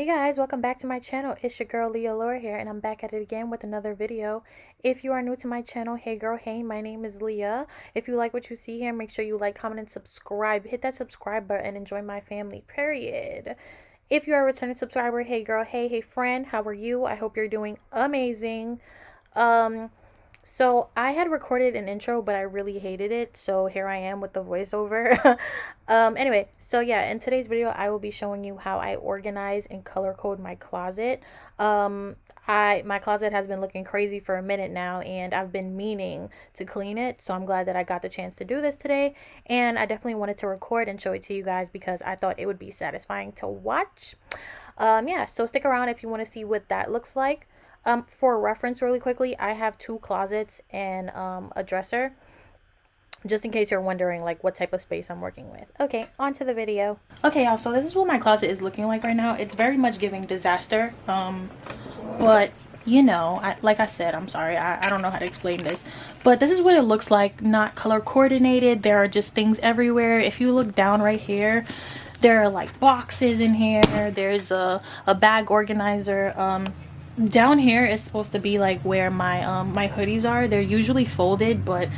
Hey guys, welcome back to my channel. It's your girl Liallure here, and I'm back at it again with another video. If you are new to my channel, hey girl, hey, my name is Leah. If you like what you see here, make sure you like, comment, and subscribe. Hit that subscribe button and join my family, period. If you are a returning subscriber, hey girl, hey, hey friend, how are you? I hope you're doing amazing. Um, so I had recorded an intro, but I really hated it. So here I am with the voiceover. Anyway, so yeah, in today's video, I will be showing you how I organize and color code my closet. My closet has been looking crazy for a minute now, and I've been meaning to clean it. So I'm glad that I got the chance to do this today. And I definitely wanted to record and show it to you guys because I thought it would be satisfying to watch. Yeah, so stick around if you want to see what that looks like. For reference really quickly, I have two closets and a dresser, just in case you're wondering like what type of space I'm working with. Okay, on to the video. Okay, y'all, so this is what my closet is looking like right now. It's very much giving disaster, but you know, like I said, I'm sorry, I don't know how to explain this, but this is what it looks like, not color coordinated. There are just things everywhere. If you look down right here, there are like boxes in here. There's a bag organizer. Down here is supposed to be like where my hoodies are. They're usually folded, but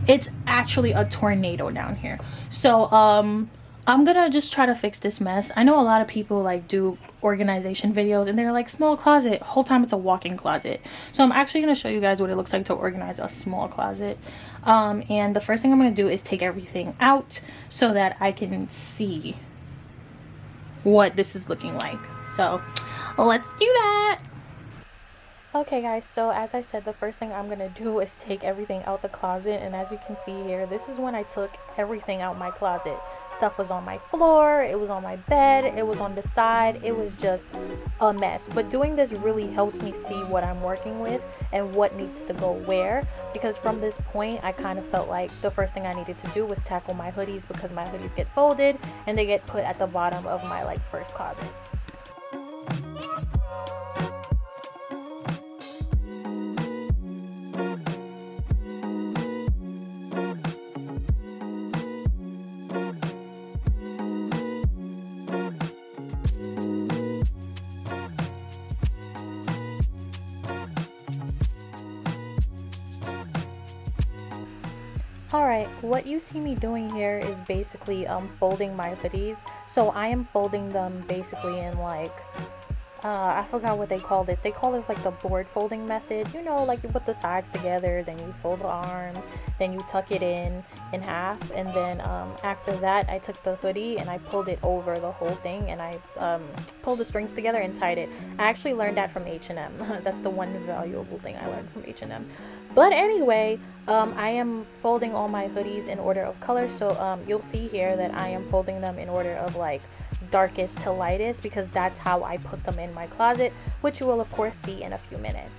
it's actually a tornado down here. So I'm gonna just try to fix this mess. I know a lot of people like do organization videos and they're like, small closet, whole time it's a walk-in closet. So I'm actually gonna show you guys what it looks like to organize a small closet. And the first thing I'm gonna do is take everything out so that I can see what this is looking like. So let's do that. Okay guys, so as I said, the first thing I'm gonna do is take everything out the closet, and as you can see here, this is when I took everything out my closet. Stuff was on my floor, it was on my bed, it was on the side, it was just a mess. But doing this really helps me see what I'm working with and what needs to go where, because from this point I kind of felt like the first thing I needed to do was tackle my hoodies, because my hoodies get folded and they get put at the bottom of my like first closet. Alright, what you see me doing here is basically folding my hoodies. So I am folding them basically in like, I forgot what they call this. They call this like the board folding method. You know, like you put the sides together, then you fold the arms, then you tuck it in half, and then after that I took the hoodie and I pulled it over the whole thing, and I pulled the strings together and tied it. I actually learned that from H&M. That's the one valuable thing I learned from H&M. But anyway, I am folding all my hoodies in order of color. So you'll see here that I am folding them in order of like darkest to lightest, because that's how I put them in my closet, which you will of course see in a few minutes.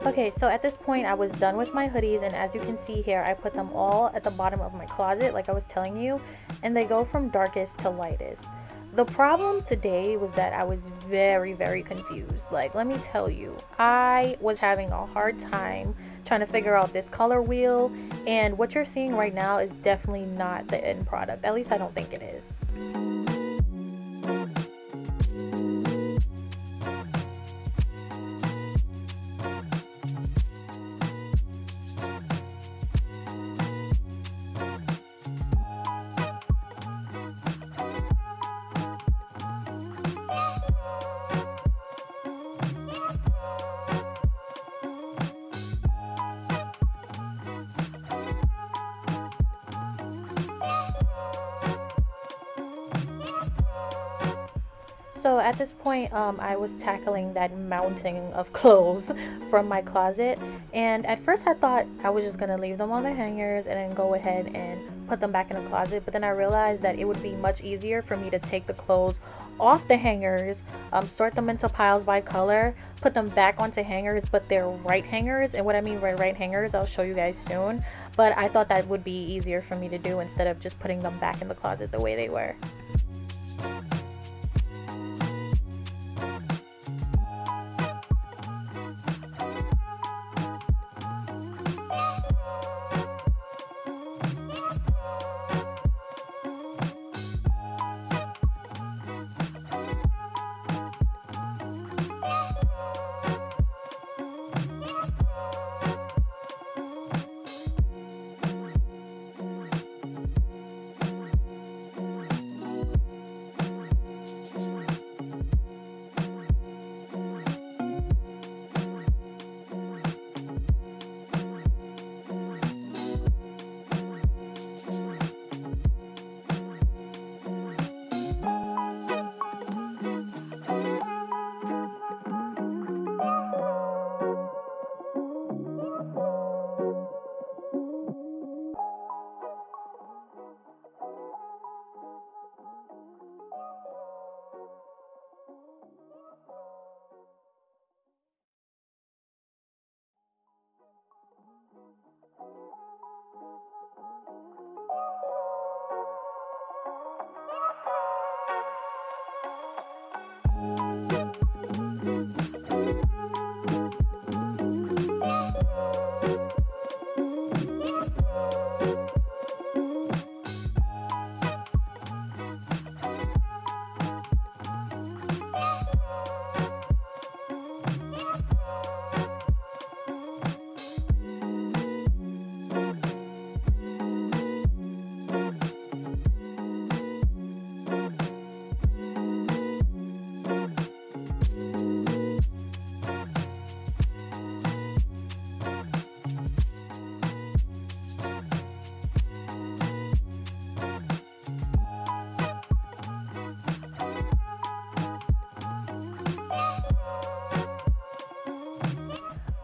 Okay, so at this point I was done with my hoodies, and as you can see here, I put them all at the bottom of my closet like I was telling you, and they go from darkest to lightest. The problem today was that I was very, very confused. Like, let me tell you, I was having a hard time trying to figure out this color wheel, and what you're seeing right now is definitely not the end product. At least I don't think it is. So at this point, I was tackling that mounting of clothes from my closet. And at first, I thought I was just gonna leave them on the hangers and then go ahead and put them back in the closet. But then I realized that it would be much easier for me to take the clothes off the hangers, sort them into piles by color, put them back onto hangers, but they're right hangers. And what I mean by right hangers, I'll show you guys soon. But I thought that would be easier for me to do instead of just putting them back in the closet the way they were.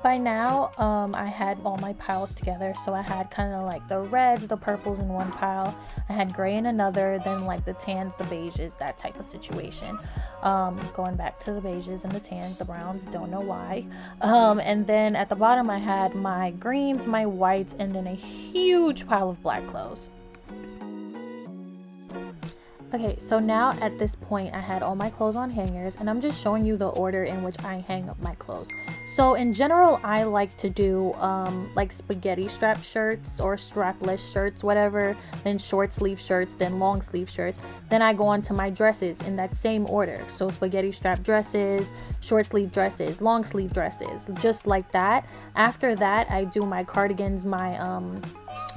By now, I had all my piles together. So I had kind of like the reds, the purples in one pile. I had gray in another, then like the tans, the beiges, that type of situation. Going back to the beiges and the tans, the browns, don't know why. And then at the bottom, I had my greens, my whites, and then a huge pile of black clothes. Okay, so now at this point I had all my clothes on hangers, and I'm just showing you the order in which I hang up my clothes. So in general, I like to do like spaghetti strap shirts or strapless shirts, whatever, then short sleeve shirts, then long sleeve shirts. Then I go on to my dresses in that same order. So spaghetti strap dresses, short sleeve dresses, long sleeve dresses, just like that. After that, I do my cardigans, my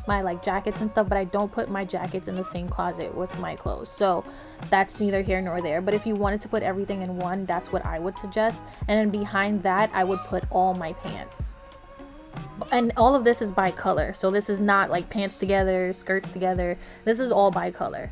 like jackets and stuff, but I don't put my jackets in the same closet with my clothes. So that's neither here nor there. But if you wanted to put everything in one, that's what I would suggest. And then behind that, I would put all my pants. And all of this is by color. So this is not like pants together, skirts together. This is all by color.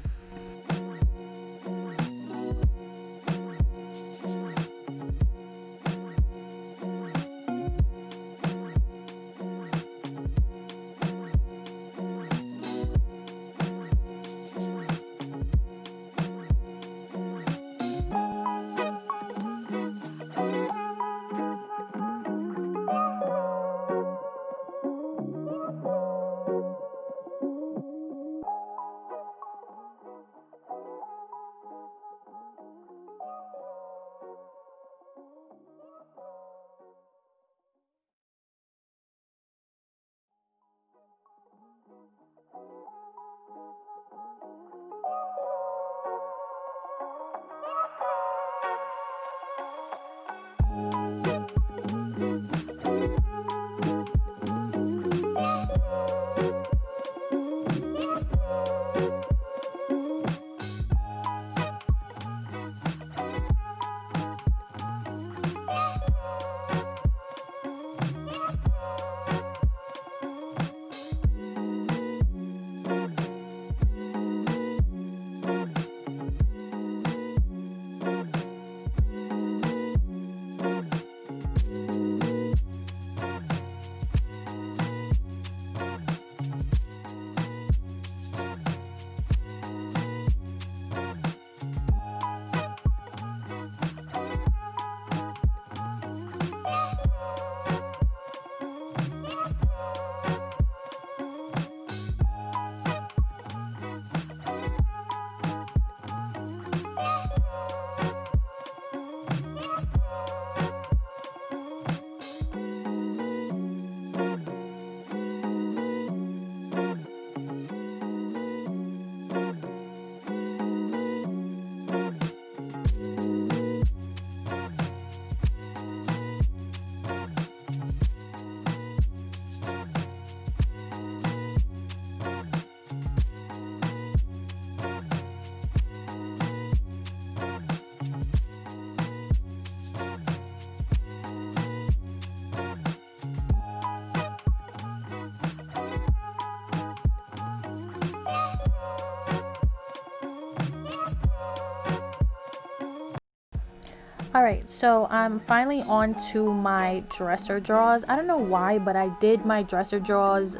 Alright, so I'm finally on to my dresser drawers. I don't know why, but I did my dresser drawers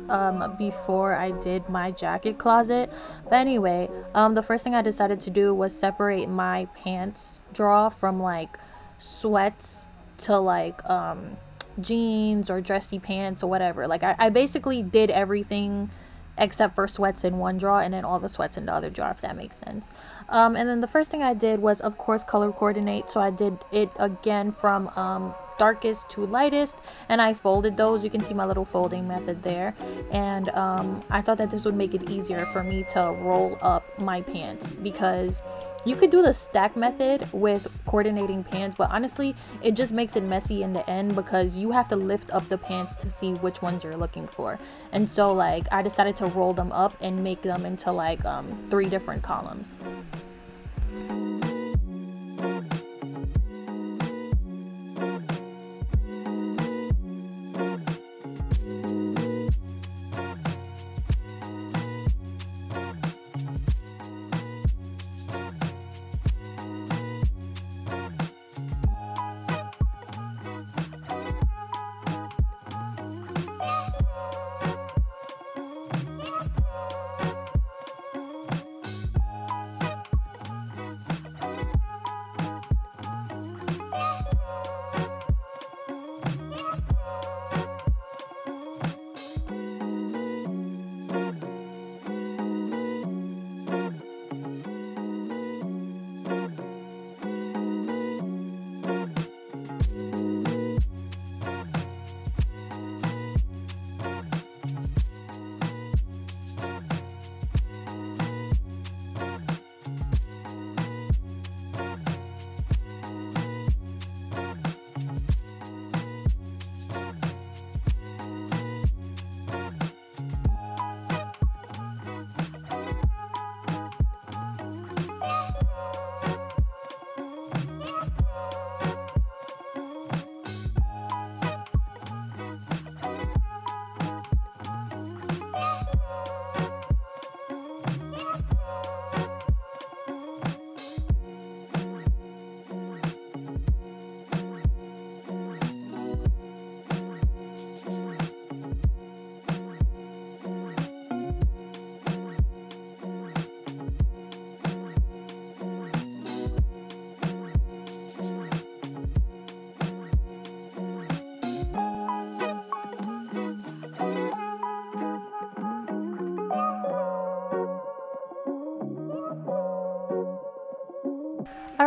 before I did my jacket closet. But anyway, the first thing I decided to do was separate my pants drawer from like sweats to like jeans or dressy pants or whatever. Like I basically did everything except for sweats in one drawer and then all the sweats in the other drawer, if that makes sense. And then the first thing I did was, of course, color coordinate. So I did it again from darkest to lightest, and I folded those. You can see my little folding method there. And I thought that this would make it easier for me to roll up my pants, because you could do the stack method with coordinating pants, but honestly it just makes it messy in the end because you have to lift up the pants to see which ones you're looking for. And so like I decided to roll them up and make them into like 3 different columns.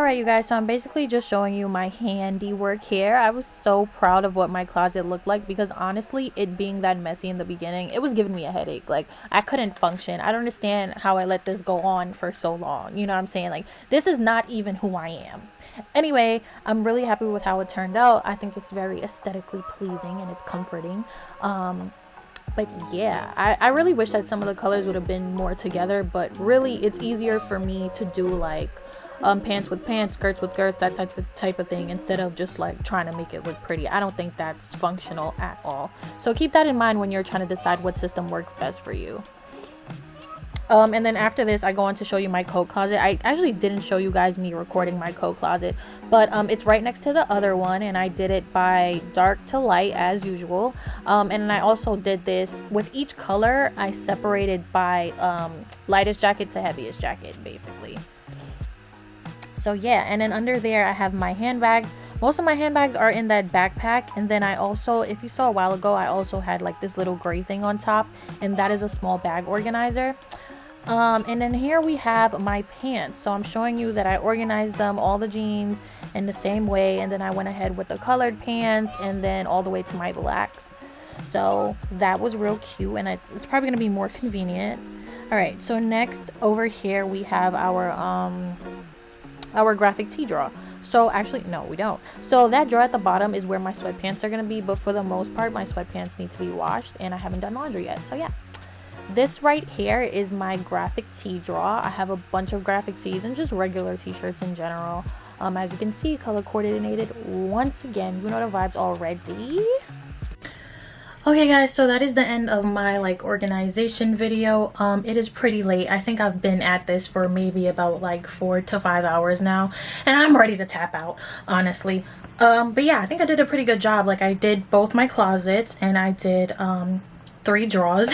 Alright you guys, so I'm basically just showing you my handiwork here. I was so proud of what my closet looked like because honestly, it being that messy in the beginning, it was giving me a headache. Like, I couldn't function. I don't understand how I let this go on for so long. You know what I'm saying? Like, this is not even who I am. Anyway, I'm really happy with how it turned out. I think it's very aesthetically pleasing and it's comforting. But yeah, I really wish that some of the colors would have been more together, but really it's easier for me to do like pants with pants, skirts with skirts, that type of thing, instead of just like trying to make it look pretty. I don't think that's functional at all. So keep that in mind when you're trying to decide what system works best for you. And then after this, I go on to show you my coat closet. I actually didn't show you guys me recording my coat closet, but it's right next to the other one, and I did it by dark to light as usual. And I also did this with each color. I separated by lightest jacket to heaviest jacket, basically. So yeah, and then under there I have my handbags. Most of my handbags are in that backpack, and then I also, if you saw a while ago, I also had like this little gray thing on top, and that is a small bag organizer. And then here we have my pants. So I'm showing you that I organized them, all the jeans in the same way, and then I went ahead with the colored pants and then all the way to my blacks. So that was real cute, and it's probably gonna be more convenient. All right, so next over here we have our graphic tee drawer. So actually, no, we don't. So that drawer at the bottom is where my sweatpants are gonna be, but for the most part my sweatpants need to be washed, and I haven't done laundry yet. So yeah, this right here is my graphic tee drawer. I have a bunch of graphic tees and just regular t-shirts in general. As you can see, color coordinated once again. You know the vibes already. Okay guys, so that is the end of my like organization video. It is pretty late. I think I've been at this for maybe about like 4 to 5 hours now, and I'm ready to tap out, honestly. But yeah, I think I did a pretty good job. Like, I did both my closets, and I did 3 drawers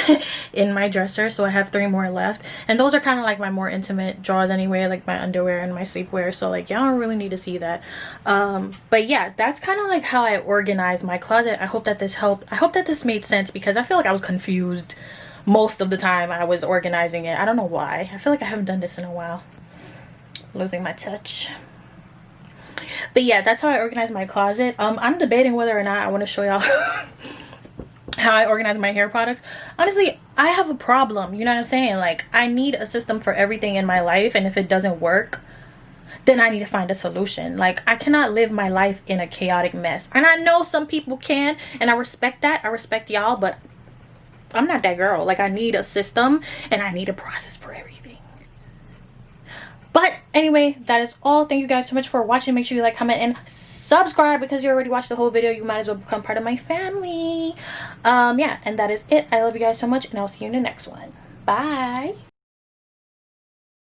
in my dresser, so I have 3 more left, and those are kind of like my more intimate drawers anyway, like my underwear and my sleepwear, so like y'all don't really need to see that. But yeah, that's kind of like how I organize my closet. I hope that this helped. I hope that this made sense, because I feel like I was confused most of the time I was organizing it. I don't know why. I feel like I haven't done this in a while. Losing my touch. But yeah, that's how I organize my closet. I'm debating whether or not I want to show y'all how I organize my hair products. Honestly, I have a problem, you know what I'm saying? Like, I need a system for everything in my life, and if it doesn't work, then I need to find a solution. Like, I cannot live my life in a chaotic mess, and I know some people can, and I respect that. I respect y'all, but I'm not that girl. Like, I need a system, and I need a process for everything. But anyway, that is all. Thank you guys so much for watching. Make sure you like, comment, and subscribe, because you already watched the whole video. You might as well become part of my family. Yeah, and that is it. I love you guys so much, and I'll see you in the next one. Bye.